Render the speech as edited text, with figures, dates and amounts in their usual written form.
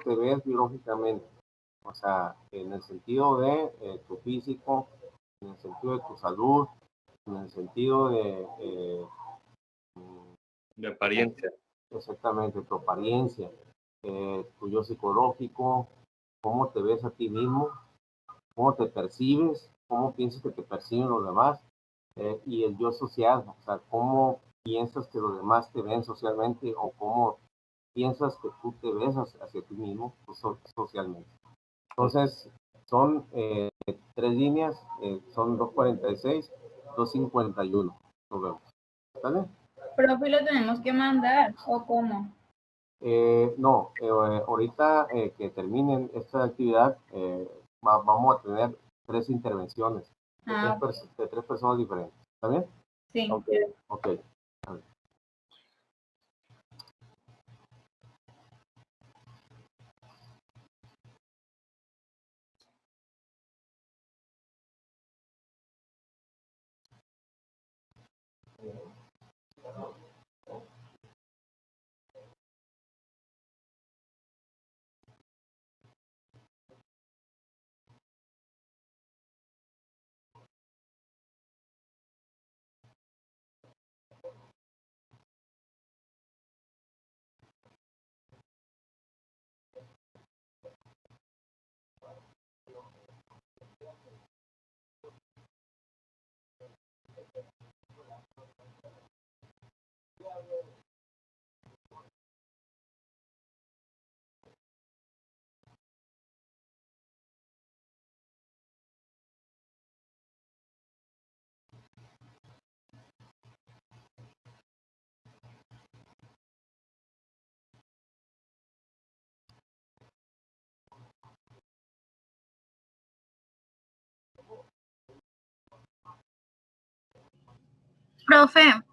te ves biológicamente? O sea, en el sentido de tu físico, en el sentido de tu salud, en el sentido de apariencia. Exactamente, tu apariencia, tu yo psicológico, cómo te ves a ti mismo, cómo te percibes, cómo piensas que te perciben los demás, y el yo social, o sea, cómo piensas que los demás te ven socialmente o cómo piensas que tú te ves hacia ti mismo socialmente. Entonces, son 3 líneas, son 246, 251. Nos vemos. ¿Vale? Profe, ¿lo tenemos que mandar o cómo? No, ahorita que terminen esta actividad, vamos a tener 3 intervenciones de 3 personas diferentes. ¿Está bien? Sí. Ok. Profe.